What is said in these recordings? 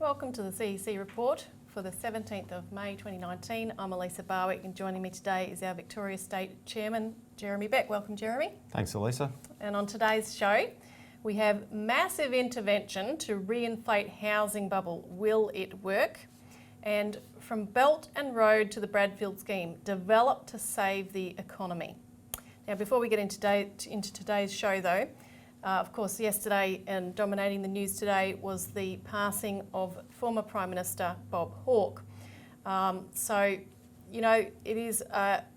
Welcome to the CEC report for the 17th of May 2019. I'm Elisa Barwick and joining me today is our Victoria State Chairman, Jeremy Beck. Welcome, Jeremy. Thanks, Elisa. And on today's show, we have massive intervention to reinflate housing bubble. Will it work? And from Belt and Road to the Bradfield scheme, develop to save the economy. Now, before we get into today's show though, of course, yesterday and dominating the news today was the passing of former Prime Minister Bob Hawke. It is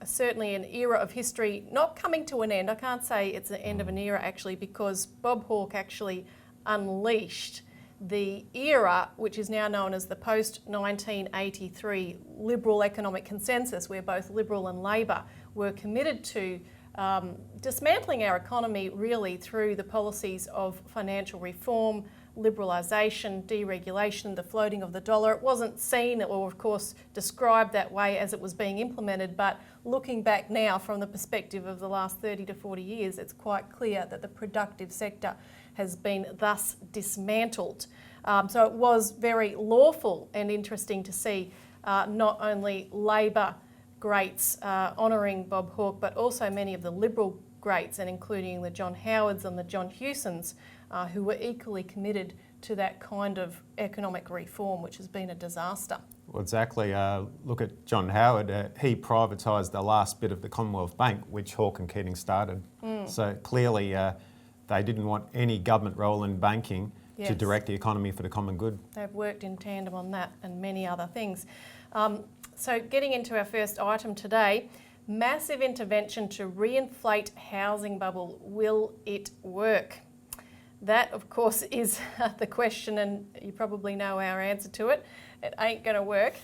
certainly an era of history not coming to an end. I can't say it's the end of an era actually, because Bob Hawke actually unleashed the era which is now known as the post-1983 Liberal economic consensus, where both Liberal and Labor were committed to dismantling our economy really through the policies of financial reform, liberalisation, deregulation, the floating of the dollar. It wasn't seen or of course described that way as it was being implemented, but looking back now from the perspective of the last 30 to 40 years, it's quite clear that the productive sector has been thus dismantled. So it was very lawful and interesting to see not only Labor greats honouring Bob Hawke, but also many of the Liberal greats, and including the John Howards and the John Hewsons, who were equally committed to that kind of economic reform, which has been a disaster. Well, exactly. Look at John Howard. He privatised the last bit of the Commonwealth Bank, which Hawke and Keating started. So clearly they didn't want any government role in banking to direct the economy for the common good. They've worked in tandem on that and many other things. So getting into our first item today, massive intervention to reinflate housing bubble. Will it work? That, of course, is the question, and you probably know our answer to it. It ain't going to work.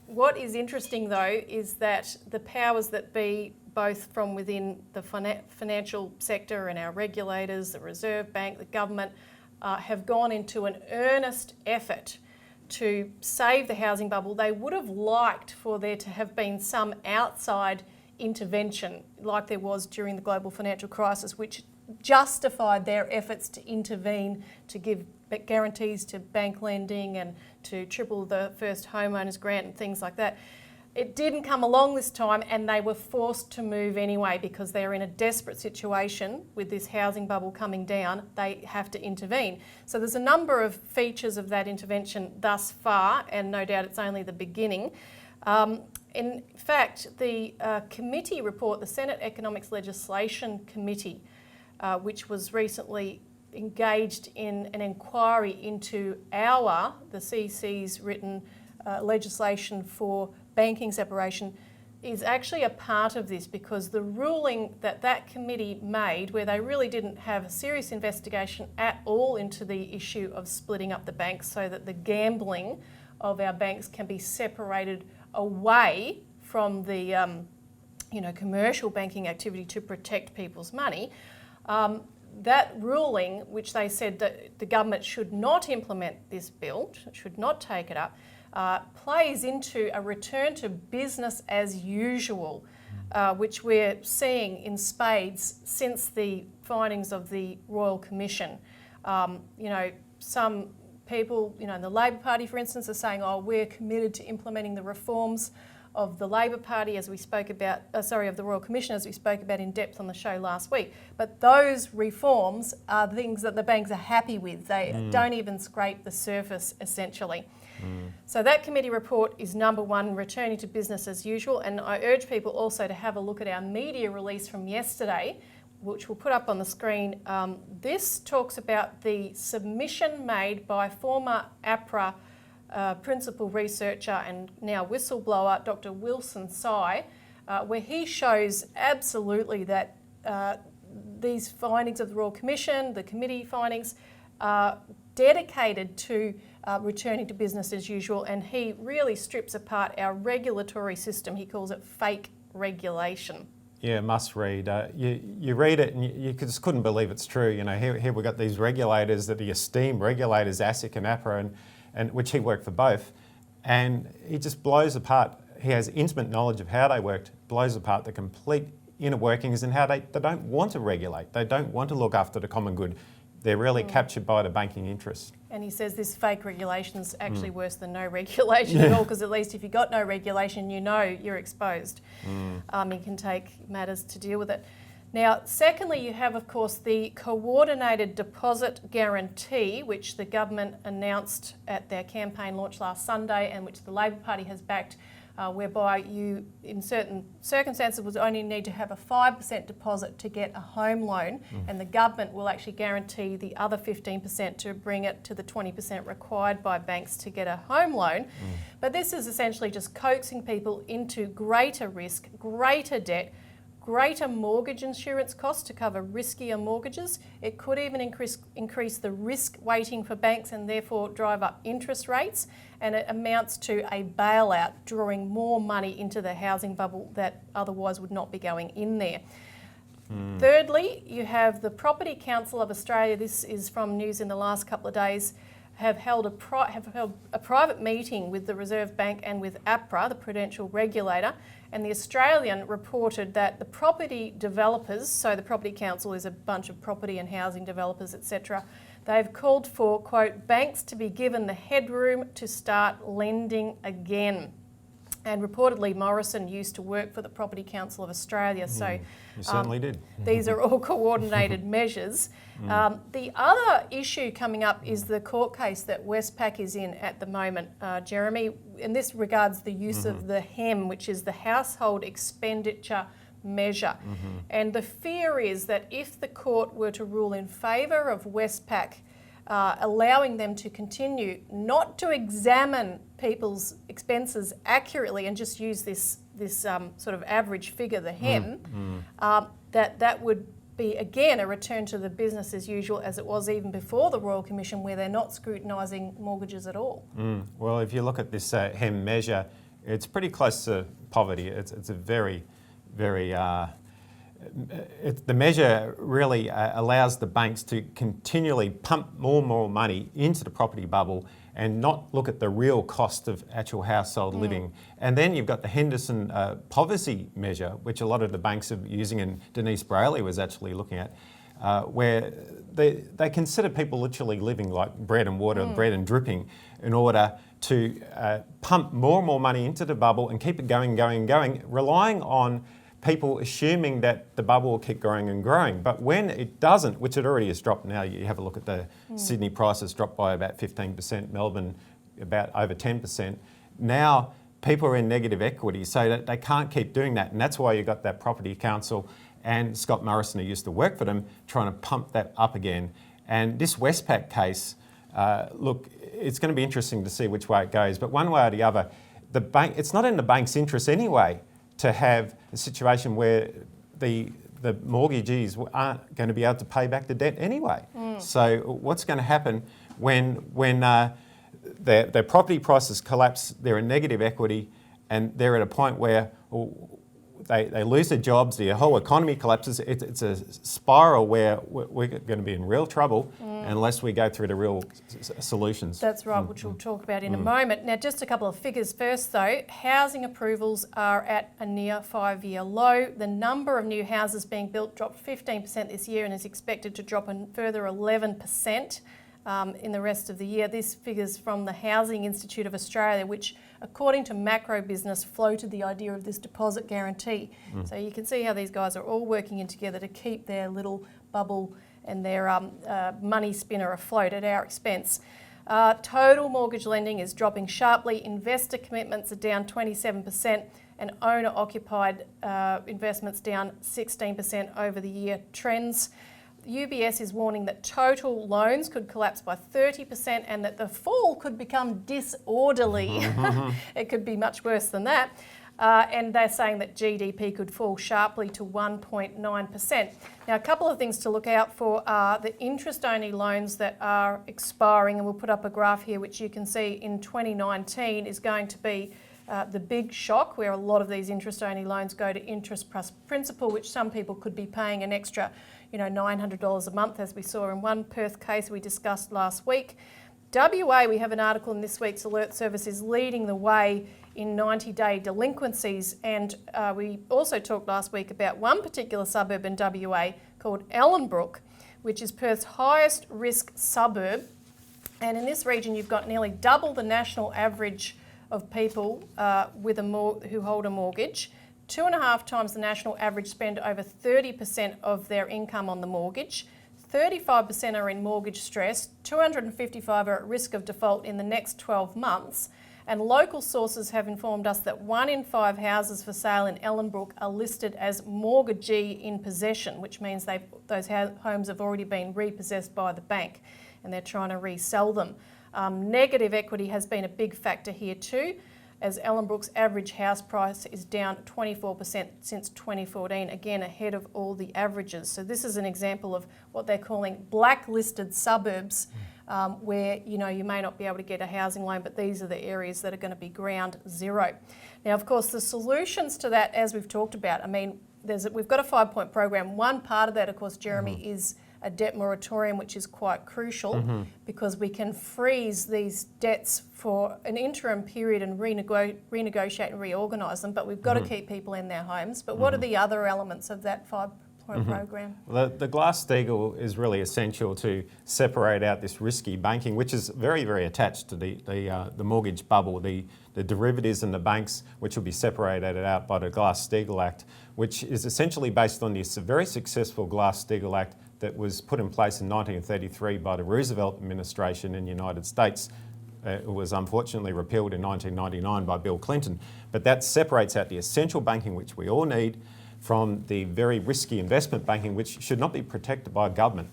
What is interesting, though, is that the powers that be, both from within the financial sector and our regulators, the Reserve Bank, the government, have gone into an earnest effort to save the housing bubble. They would have liked for there to have been some outside intervention like there was during the global financial crisis, which justified their efforts to intervene, to give guarantees to bank lending and to triple the first homeowners grant and things like that. It didn't come along this time, and they were forced to move anyway because they're in a desperate situation with this housing bubble coming down. They have to intervene. So there's a number of features of that intervention thus far, and no doubt it's only the beginning. In fact, the committee report, the Senate Economics Legislation Committee, which was recently engaged in an inquiry into the CEC's written legislation for banking separation, is actually a part of this, because the ruling that committee made, where they really didn't have a serious investigation at all into the issue of splitting up the banks so that the gambling of our banks can be separated away from the commercial banking activity to protect people's money. That ruling, which they said that the government should not implement this bill, should not take it up, plays into a return to business as usual, which we're seeing in spades since the findings of the Royal Commission. Some people, in the Labor Party, for instance, are saying, we're committed to implementing the reforms of the Labor Party, as we spoke about, of the Royal Commission, as we spoke about in depth on the show last week. But those reforms are things that the banks are happy with. They don't even scrape the surface, essentially. So that committee report is number one, returning to business as usual. And I urge people also to have a look at our media release from yesterday, which we'll put up on the screen. This talks about the submission made by former APRA principal researcher and now whistleblower, Dr. Wilson Tsai, where he shows absolutely that these findings of the Royal Commission, the committee findings, are dedicated to returning to business as usual, and he really strips apart our regulatory system. He calls it fake regulation. Yeah, must read. You read it and you just couldn't believe it's true. Here we've got these regulators that are esteemed regulators, ASIC and APRA, and which he worked for both, and he just blows apart. He has intimate knowledge of how they worked, blows apart the complete inner workings and how they don't want to regulate. They don't want to look after the common good. They're really captured by the banking interest. And he says this fake regulation is actually worse than no regulation at all, because at least if you've got no regulation, you know you're exposed. You can take matters to deal with it. Now, secondly, you have, of course, the coordinated deposit guarantee, which the government announced at their campaign launch last Sunday and which the Labor Party has backed, whereby you, in certain circumstances, would only need to have a 5% deposit to get a home loan, and the government will actually guarantee the other 15% to bring it to the 20% required by banks to get a home loan. But this is essentially just coaxing people into greater risk, greater debt, greater mortgage insurance costs to cover riskier mortgages. It could even increase the risk weighting for banks and therefore drive up interest rates, and it amounts to a bailout, drawing more money into the housing bubble that otherwise would not be going in there. Thirdly, you have the Property Council of Australia. This is from news in the last couple of days. Have held a private meeting with the Reserve Bank and with APRA, the prudential regulator, and the Australian reported that the property developers, so the Property Council is a bunch of property and housing developers, etc., they've called for, quote, banks to be given the headroom to start lending again. And reportedly, Morrison used to work for the Property Council of Australia, so You certainly did. these are all coordinated measures. The other issue coming up is the court case that Westpac is in at the moment, Jeremy, and this regards the use of the HEM, which is the Household Expenditure Measure. And the fear is that if the court were to rule in favour of Westpac, allowing them to continue not to examine people's expenses accurately and just use this sort of average figure, the HEM, that would be again a return to the business as usual as it was even before the Royal Commission, where they're not scrutinising mortgages at all. Well, if you look at this HEM measure, it's pretty close to poverty. It's a very, very... the measure really allows the banks to continually pump more and more money into the property bubble and not look at the real cost of actual household living. And then you've got the Henderson poverty measure, which a lot of the banks are using, and Denise Braley was actually looking at, where they consider people literally living like bread and water, bread and dripping, in order to pump more and more money into the bubble and keep it going, relying on people assuming that the bubble will keep growing and growing. But when it doesn't, which it already has dropped now, you have a look at the Sydney prices dropped by about 15%, Melbourne about over 10%. Now people are in negative equity, so that they can't keep doing that. And that's why you've got that Property Council and Scott Morrison, who used to work for them, trying to pump that up again. And this Westpac case, look, it's going to be interesting to see which way it goes. But one way or the other, the bank, it's not in the bank's interest anyway to have a situation where the mortgagees aren't going to be able to pay back the debt anyway. So what's going to happen when their property prices collapse, they're in negative equity, and they're at a point where they lose their jobs, the whole economy collapses. It's a spiral where we're going to be in real trouble unless we go through the real solutions. That's right, which we'll talk about in a moment. Now, just a couple of figures first though. Housing approvals are at a near 5-year low. The number of new houses being built dropped 15% this year and is expected to drop a further 11% in the rest of the year. This figures from the Housing Institute of Australia, which according to Macro Business floated the idea of this deposit guarantee. So you can see how these guys are all working in together to keep their little bubble and their money spinner afloat at our expense. Total mortgage lending is dropping sharply. Investor commitments are down 27% and owner-occupied investments down 16% over the year. Trends. UBS is warning that total loans could collapse by 30% and that the fall could become disorderly. It could be much worse than that. And they're saying that GDP could fall sharply to 1.9%. Now, a couple of things to look out for are the interest-only loans that are expiring, and we'll put up a graph here which you can see in 2019 is going to be the big shock, where a lot of these interest-only loans go to interest plus principal, which some people could be paying an extra $900 a month, as we saw in one Perth case we discussed last week. WA, we have an article in this week's Alert Service, is leading the way in 90-day delinquencies, and we also talked last week about one particular suburb in WA called Ellenbrook, which is Perth's highest risk suburb, And in this region, you've got nearly double the national average of people who hold a mortgage, 2.5 times the national average spend over 30% of their income on the mortgage, 35% are in mortgage stress, 255 are at risk of default in the next 12 months, and local sources have informed us that 1 in 5 houses for sale in Ellenbrook are listed as mortgagee in possession, which means those homes have already been repossessed by the bank and they're trying to resell them. Negative equity has been a big factor here too, as Ellenbrook's average house price is down 24% since 2014, again ahead of all the averages. So this is an example of what they're calling blacklisted suburbs, where you may not be able to get a housing loan, but these are the areas that are going to be ground zero. Now, of course, the solutions to that, as we've talked about, we've got a 5-point program. One part of that, of course, Jeremy, is a debt moratorium, which is quite crucial because we can freeze these debts for an interim period and renegotiate and reorganise them, but we've got to keep people in their homes. But what are the other elements of that 5-point program? Well, the Glass-Steagall is really essential to separate out this risky banking, which is very, very attached to the mortgage bubble, the derivatives and the banks, which will be separated out by the Glass-Steagall Act, which is essentially based on this very successful Glass-Steagall Act that was put in place in 1933 by the Roosevelt administration in the United States. It was unfortunately repealed in 1999 by Bill Clinton. But that separates out the essential banking, which we all need, from the very risky investment banking, which should not be protected by government.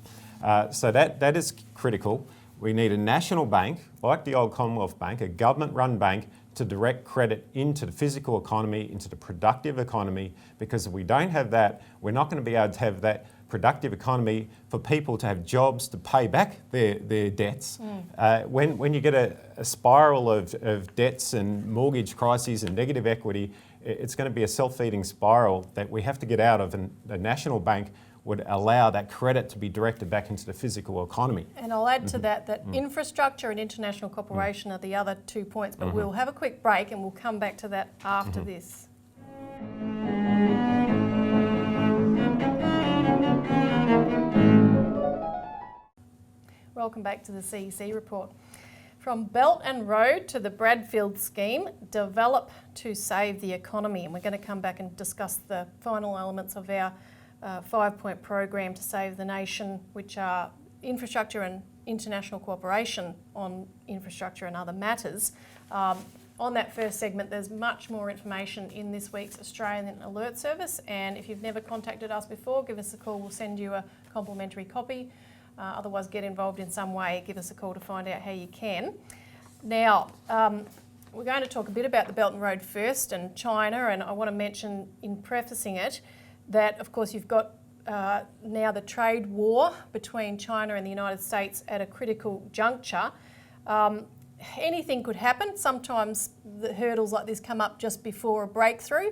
So that is critical. We need a national bank, like the old Commonwealth Bank, a government-run bank, to direct credit into the physical economy, into the productive economy, because if we don't have that, we're not going to be able to have that productive economy for people to have jobs to pay back their debts. When you get a spiral of debts and mortgage crises and negative equity, it's going to be a self-feeding spiral that we have to get out of, and the National Bank would allow that credit to be directed back into the physical economy. And I'll add to that infrastructure and international cooperation are the other 2 points, but we'll have a quick break and we'll come back to that after this. Welcome back to the CEC report. From Belt and Road to the Bradfield scheme, develop to save the economy. And we're going to come back and discuss the final elements of our 5-point program to save the nation, which are infrastructure and international cooperation on infrastructure and other matters. On that first segment, there's much more information in this week's Australian Alert Service, and if you've never contacted us before, give us a call. We'll send you a complimentary copy. Otherwise, get involved in some way. Give us a call to find out how you can. Now, we're going to talk a bit about the Belt and Road first and China, and I want to mention in prefacing it that, of course, you've got now the trade war between China and the United States at a critical juncture. Anything could happen. Sometimes the hurdles like this come up just before a breakthrough.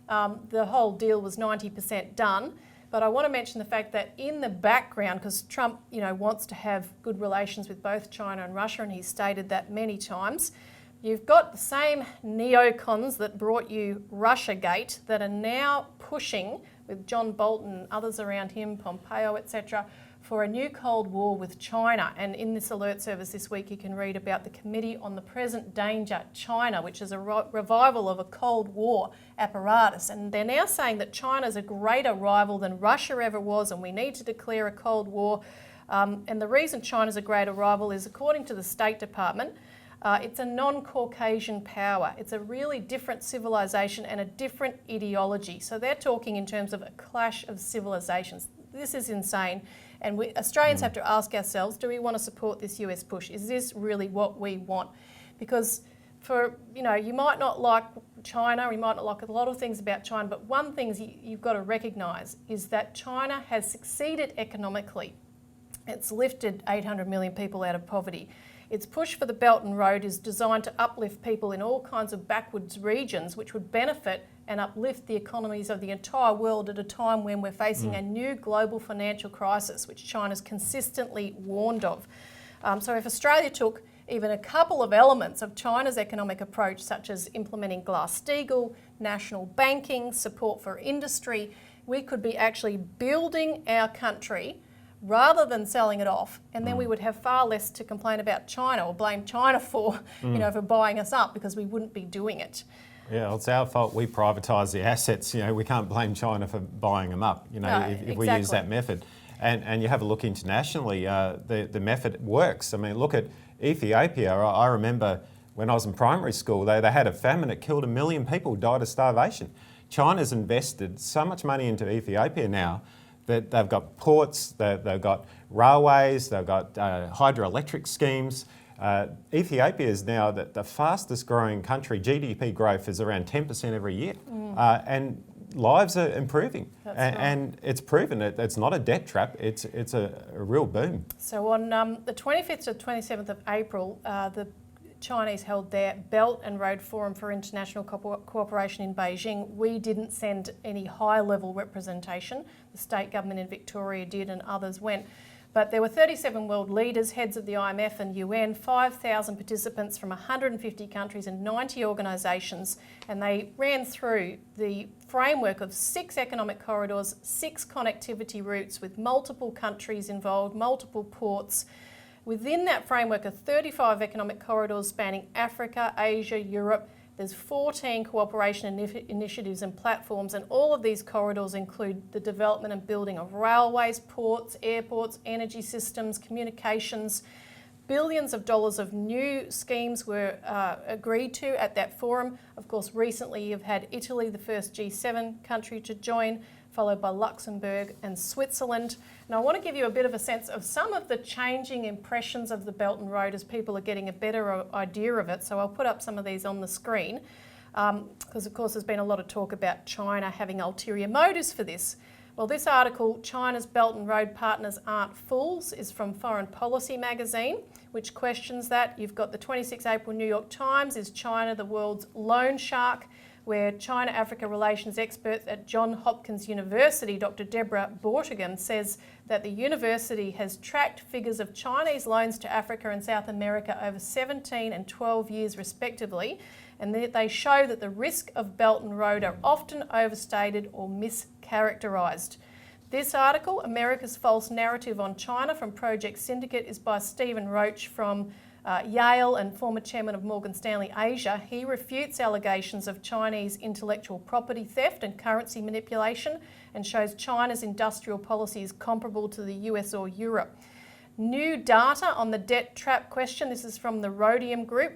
The whole deal was 90% done. But I want to mention the fact that in the background, because Trump, wants to have good relations with both China and Russia, and he's stated that many times, you've got the same neocons that brought you Russiagate that are now pushing, with John Bolton and others around him, Pompeo, etc., for a new Cold War with China. And in this alert service this week, you can read about the Committee on the Present Danger, China, which is a revival of a Cold War apparatus. And they're now saying that China's a greater rival than Russia ever was, and we need to declare a Cold War. And the reason China's a greater rival is, according to the State Department, it's a non-Caucasian power. It's a really different civilization and a different ideology. So they're talking in terms of a clash of civilizations. This is insane. And we Australians have to ask ourselves, do we want to support this US push? Is this really what we want? Because you might not like China, you might not like a lot of things about China, but one thing you've got to recognise is that China has succeeded economically. It's lifted 800 million people out of poverty. Its push for the Belt and Road is designed to uplift people in all kinds of backwards regions, which would benefit and uplift the economies of the entire world at a time when we're facing a new global financial crisis, which China's consistently warned of. So if Australia took even a couple of elements of China's economic approach, such as implementing Glass-Steagall, national banking, support for industry, we could be actually building our country rather than selling it off, and then we would have far less to complain about China or blame China for, for buying us up, because we wouldn't be doing it. Yeah, well, it's our fault. We privatise the assets. We can't blame China for buying them up. If we use that method, and you have a look internationally, the method works. I mean, look at Ethiopia. I remember when I was in primary school, they had a famine that killed 1 million people, died of starvation. China's invested so much money into Ethiopia now that they've got ports, they've got railways, they've got hydroelectric schemes. Ethiopia is now the fastest growing country. GDP growth is around 10% every year, and lives are improving. And it's proven it's not a debt trap, it's a real boom. So on the 25th to 27th of April, the Chinese held their Belt and Road Forum for International Cooperation in Beijing. We didn't send any high-level representation. The state government in Victoria did, and others went. But there were 37 world leaders, heads of the IMF and UN, 5,000 participants from 150 countries and 90 organisations, and they ran through the framework of 6 economic corridors, 6 connectivity routes with multiple countries involved, multiple ports. Within that framework are 35 economic corridors spanning Africa, Asia, Europe. There's 14 cooperation initiatives and platforms, and all of these corridors include the development and building of railways, ports, airports, energy systems, communications. Billions of dollars of new schemes were agreed to at that forum. Of course, recently you've had Italy, the first G7 country to join, followed by Luxembourg and Switzerland. And I want to give you a bit of a sense of some of the changing impressions of the Belt and Road as people are getting a better idea of it. So I'll put up some of these on the screen, because of course there's been a lot of talk about China having ulterior motives for this. Well, this article, China's Belt and Road Partners Aren't Fools, is from Foreign Policy magazine, which questions that. You've got the 26 April New York Times, is China the world's loan shark? Where China-Africa relations expert at Johns Hopkins University, Dr. Deborah Bortigan, says that the university has tracked figures of Chinese loans to Africa and South America over 17 and 12 years respectively, and they show that the risk of Belt and Road are often overstated or mischaracterised. This article, America's False Narrative on China from Project Syndicate, is by Stephen Roach from Yale and former chairman of Morgan Stanley Asia. He refutes allegations of Chinese intellectual property theft and currency manipulation and shows China's industrial policy is comparable to the US or Europe. New data on the debt trap question, this is from the Rhodium Group.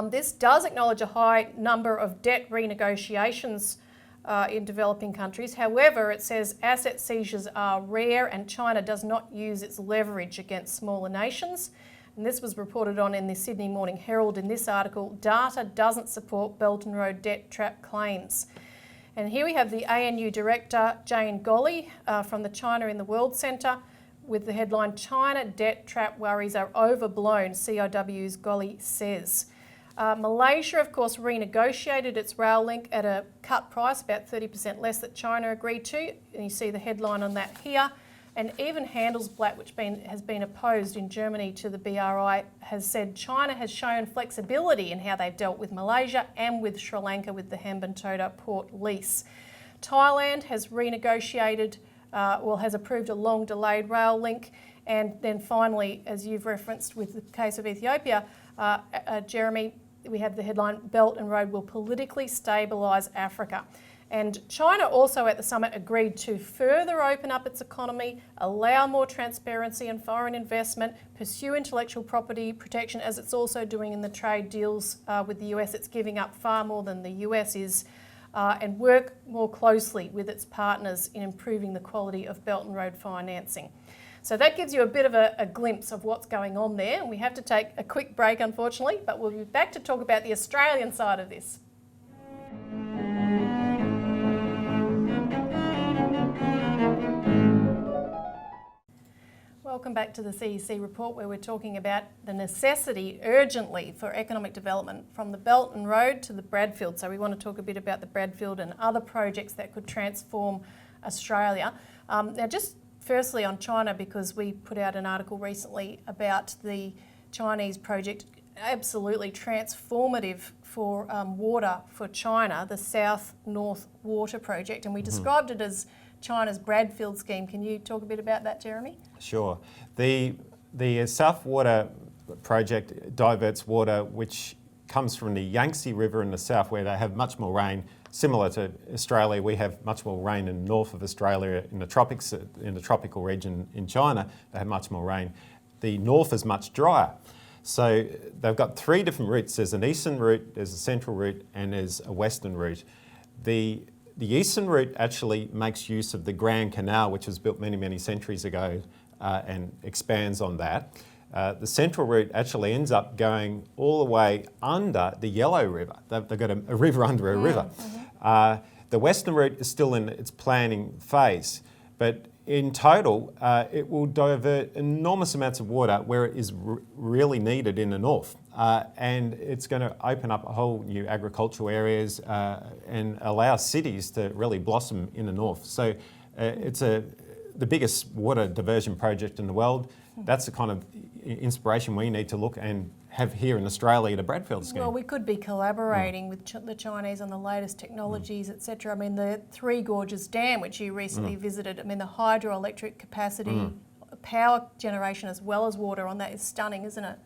This does acknowledge a high number of debt renegotiations in developing countries. However, it says asset seizures are rare and China does not use its leverage against smaller nations. And this was reported on in the Sydney Morning Herald in this article, data doesn't support Belt and Road debt trap claims. And here we have the ANU director, Jane Golly, from the China in the World Centre, with the headline, China debt trap worries are overblown, CIW's Golly says. Malaysia, of course, renegotiated its rail link at a cut price, about 30% less that China agreed to. And you see the headline on that here. And even Handelsblatt, which has been opposed in Germany to the BRI, has said China has shown flexibility in how they've dealt with Malaysia and with Sri Lanka with the Hambantota port lease. Thailand has renegotiated, has approved a long delayed rail link. And then finally, as you've referenced with the case of Ethiopia, Jeremy, we have the headline, Belt and Road will politically stabilise Africa. And China also at the summit agreed to further open up its economy, allow more transparency and foreign investment, pursue intellectual property protection as it's also doing in the trade deals with the US. It's giving up far more than the US is, and work more closely with its partners in improving the quality of Belt and Road financing. So that gives you a bit of a glimpse of what's going on there. And we have to take a quick break, unfortunately, but we'll be back to talk about the Australian side of this. Welcome back to the CEC report, where we're talking about the necessity urgently for economic development from the Belt and Road to the Bradfield. So we want to talk a bit about the Bradfield and other projects that could transform Australia. Now just firstly on China, because we put out an article recently about the Chinese project, absolutely transformative for water for China, the South-North Water Project, and we described it as China's Bradfield scheme. Can you talk a bit about that, Jeremy? Sure. The South Water project diverts water which comes from the Yangtze River in the south, where they have much more rain. Similar to Australia, we have much more rain in the north of Australia, in the tropics, in the tropical region in China, they have much more rain. The north is much drier. So they've got three different routes. There's an eastern route, there's a central route, and there's a western route. The eastern route actually makes use of the Grand Canal, which was built many, many centuries ago, and expands on that. The central route actually ends up going all the way under the Yellow River. They've got a river under a river. The western route is still in its planning phase, but in total, it will divert enormous amounts of water where it is really needed in the north. And it's going to open up a whole new agricultural areas and allow cities to really blossom in the north. So it's the biggest water diversion project in the world. That's the kind of inspiration we need to look and have here in Australia, the Bradfield scheme. Well, we could be collaborating with the Chinese on the latest technologies, etc. I mean, the Three Gorges Dam, which you recently visited, I mean, the hydroelectric capacity, power generation as well as water on that is stunning, isn't it?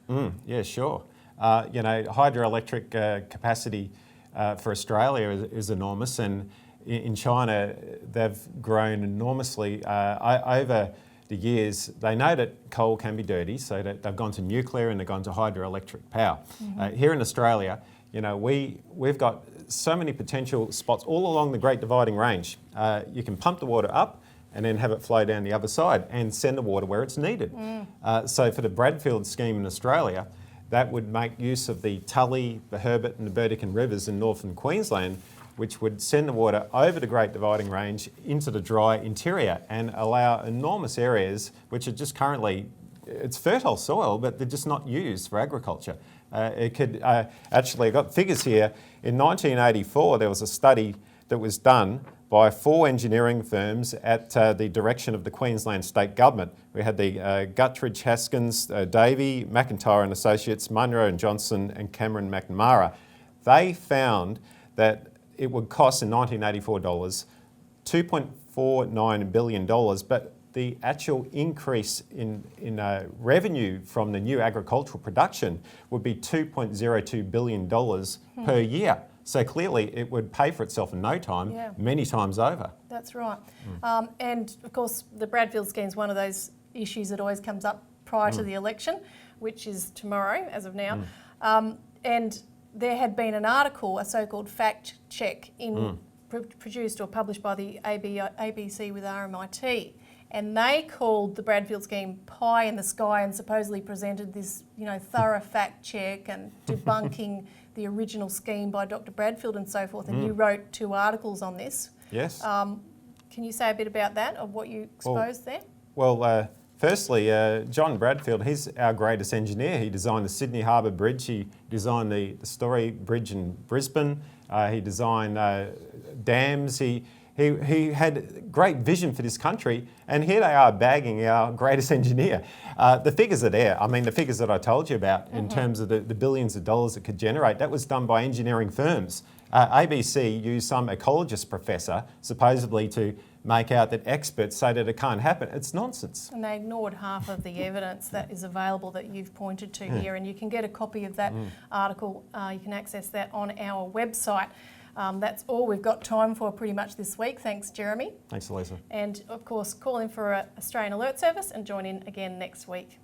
Yeah, sure. You know, hydroelectric capacity for Australia is enormous, and in China, they've grown enormously over the years. They know that coal can be dirty, so that they've gone to nuclear and they've gone to hydroelectric power. Here in Australia, you know, we've got so many potential spots all along the Great Dividing Range. You can pump the water up and then have it flow down the other side and send the water where it's needed. So for the Bradfield scheme in Australia, that would make use of the Tully, the Herbert and the Burdekin rivers in northern Queensland, which would send the water over the Great Dividing Range into the dry interior and allow enormous areas which are just currently, it's fertile soil, but they're just not used for agriculture. It could, actually, I got figures here. In 1984, there was a study that was done by 4 engineering firms at the direction of the Queensland State Government. We had the Guttridge Haskins, Davey, McIntyre and Associates, Munro and Johnson and Cameron McNamara. They found that it would cost in 1984 dollars $2.49 billion, but the actual increase in revenue from the new agricultural production would be $2.02 billion per year. So clearly it would pay for itself in no time, many times over. That's right. And of course, the Bradfield scheme is one of those issues that always comes up prior to the election, which is tomorrow as of now. And there had been an article, a so-called fact check, produced or published by the ABC with RMIT, and they called the Bradfield scheme pie in the sky and supposedly presented this, you know, thorough fact check and debunking the original scheme by Dr. Bradfield and so forth. And you wrote 2 articles on this. Yes. Can you say a bit about that, of what you exposed there? Well, firstly, John Bradfield, he's our greatest engineer. He designed the Sydney Harbour Bridge, he designed the Story Bridge in Brisbane, he designed dams, he had great vision for this country, and here they are bagging our greatest engineer. The figures are there. I mean, the figures that I told you about in terms of the billions of dollars it could generate, that was done by engineering firms. ABC used some ecologist professor supposedly to make out that experts say that it can't happen. It's nonsense. And they ignored half of the evidence that is available that you've pointed to here, and you can get a copy of that article. You can access that on our website. That's all we've got time for pretty much this week. Thanks, Jeremy. Thanks, Elisa. And of course, call in for an Australian Alert Service and join in again next week.